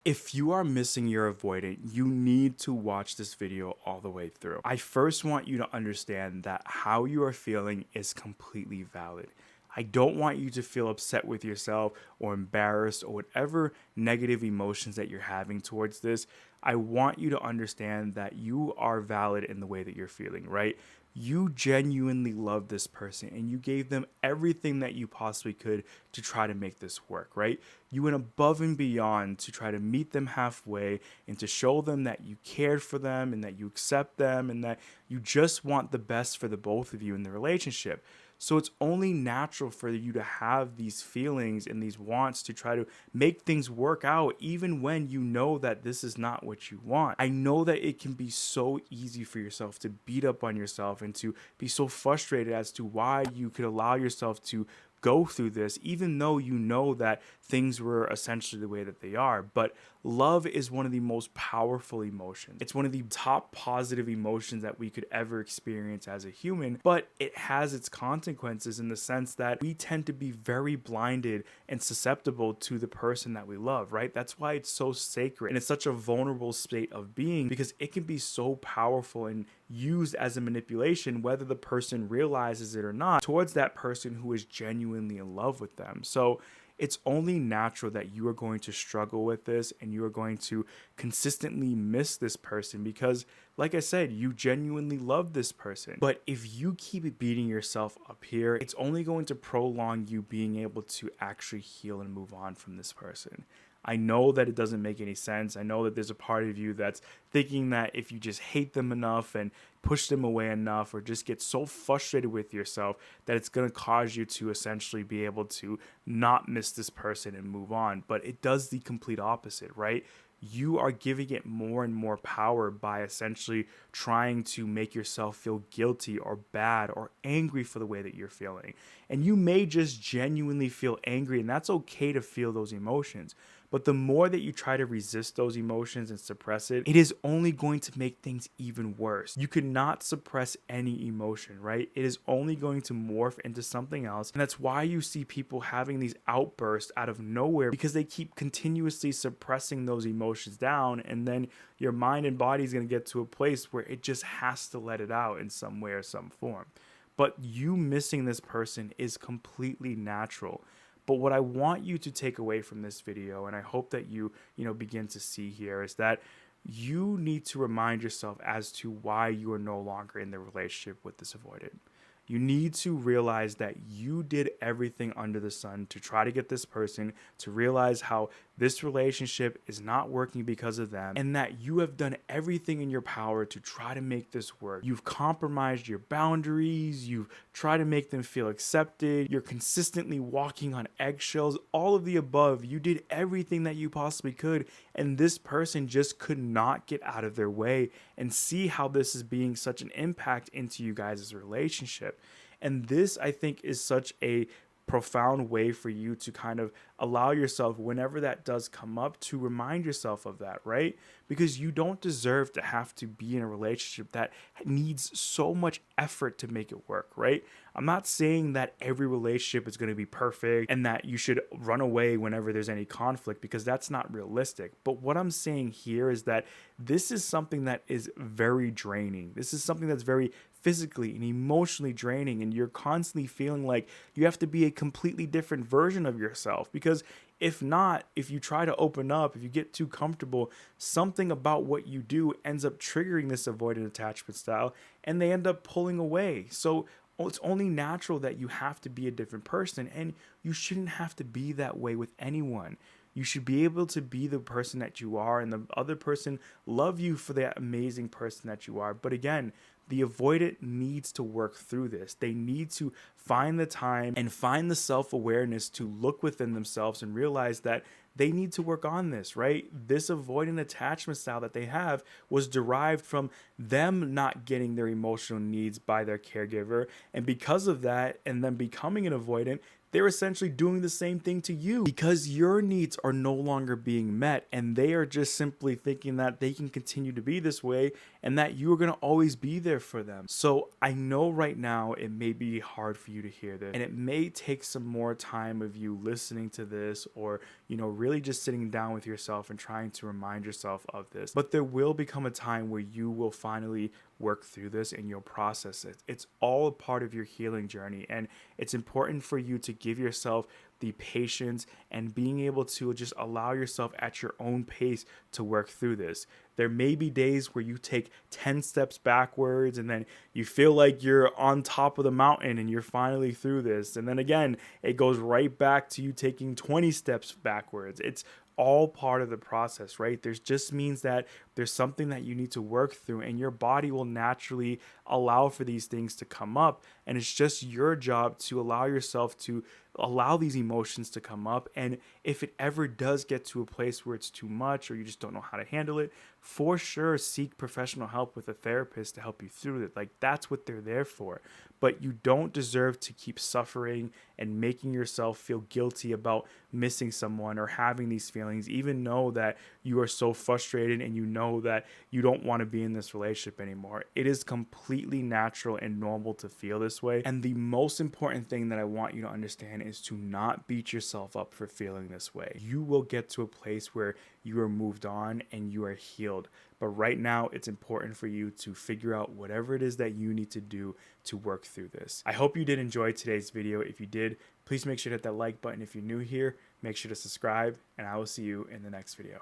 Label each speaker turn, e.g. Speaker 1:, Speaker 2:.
Speaker 1: If you are missing your avoidant, you need to watch this video all the way through. I first want you to understand that how you are feeling is completely valid. I don't want you to feel upset with yourself or embarrassed or whatever negative emotions that you're having towards this. I want you to understand that you are valid in the way that you're feeling, right? You genuinely love this person and you gave them everything that you possibly could to try to make this work, right? You went above and beyond to try to meet them halfway and to show them that you cared for them and that you accept them and that you just want the best for the both of you in the relationship. So it's only natural for you to have these feelings and these wants to try to make things work out, even when you know that this is not what you want. I know that it can be so easy for yourself to beat up on yourself and to be so frustrated as to why you could allow yourself to go through this, even though you know that things were essentially the way that they are. But love is one of the most powerful emotions. It's one of the top positive emotions that we could ever experience as a human, but it has its consequences in the sense that we tend to be very blinded and susceptible to the person that we love, right? That's why it's so sacred and it's such a vulnerable state of being, because it can be so powerful and used as a manipulation, whether the person realizes it or not, towards that person who is genuinely in love with them. So it's only natural that you are going to struggle with this and you are going to consistently miss this person because, like I said, you genuinely love this person. But if you keep beating yourself up here, it's only going to prolong you being able to actually heal and move on from this person. I know that it doesn't make any sense. I know that there's a part of you that's thinking that if you just hate them enough and push them away enough or just get so frustrated with yourself that it's going to cause you to essentially be able to not miss this person and move on. But it does the complete opposite, right? You are giving it more and more power by essentially trying to make yourself feel guilty or bad or angry for the way that you're feeling. And you may just genuinely feel angry, and that's okay to feel those emotions. But the more that you try to resist those emotions and suppress it, it is only going to make things even worse. You cannot suppress any emotion, right? It is only going to morph into something else. And that's why you see people having these outbursts out of nowhere, because they keep continuously suppressing those emotions down. And then your mind and body is going to get to a place where it just has to let it out in some way or some form. But you missing this person is completely natural. But what I want you to take away from this video, and I hope that you begin to see here, is that you need to remind yourself as to why you are no longer in the relationship with this avoidant. You need to realize that you did everything under the sun to try to get this person to realize how this relationship is not working because of them, and that you have done everything in your power to try to make this work. You've compromised your boundaries, you've tried to make them feel accepted, you're consistently walking on eggshells, all of the above. You did everything that you possibly could, and this person just could not get out of their way and see how this is being such an impact into you guys' relationship. And this, I think, is such a profound way for you to kind of allow yourself, whenever that does come up, to remind yourself of that, right? Because you don't deserve to have to be in a relationship that needs so much effort to make it work, right? I'm not saying that every relationship is going to be perfect and that you should run away whenever there's any conflict, because that's not realistic. But what I'm saying here is that this is something that is very draining. This is something that's very physically and emotionally draining, and you're constantly feeling like you have to be a completely different version of yourself, because if not, if you try to open up, if you get too comfortable, something about what you do ends up triggering this avoidant attachment style and they end up pulling away. So it's only natural that you have to be a different person, and you shouldn't have to be that way with anyone. You should be able to be the person that you are, and the other person love you for that amazing person that you are. But again, the avoidant needs to work through this. They need to find the time and find the self-awareness to look within themselves and realize that they need to work on this, right? This avoidant attachment style that they have was derived from them not getting their emotional needs by their caregiver. And because of that, and them becoming an avoidant, they're essentially doing the same thing to you because your needs are no longer being met, and they are just simply thinking that they can continue to be this way and that you are going to always be there for them. So I know right now it may be hard for you to hear this, and it may take some more time of you listening to this, or really just sitting down with yourself and trying to remind yourself of this. But there will become a time where you will finally work through this and you'll process it. It's all a part of your healing journey, and it's important for you to give yourself the patience and being able to just allow yourself at your own pace to work through this. There may be days where you take 10 steps backwards and then you feel like you're on top of the mountain and you're finally through this. And then again, it goes right back to you taking 20 steps backwards. It's all part of the process, right? There's just means that there's something that you need to work through, and your body will naturally allow for these things to come up. And it's just your job to allow yourself to allow these emotions to come up. And if it ever does get to a place where it's too much or you just don't know how to handle it, for sure seek professional help with a therapist to help you through it. Like, that's what they're there for. But you don't deserve to keep suffering and making yourself feel guilty about missing someone or having these feelings, even know that you are so frustrated and you know that you don't want to be in this relationship anymore. It is completely natural and normal to feel this way. And the most important thing that I want you to understand is to not beat yourself up for feeling this way. You will get to a place where you are moved on and you are healed. But right now, it's important for you to figure out whatever it is that you need to do to work through this. I hope you did enjoy today's video. If you did, please make sure to hit that like button. If you're new here, make sure to subscribe, and I will see you in the next video.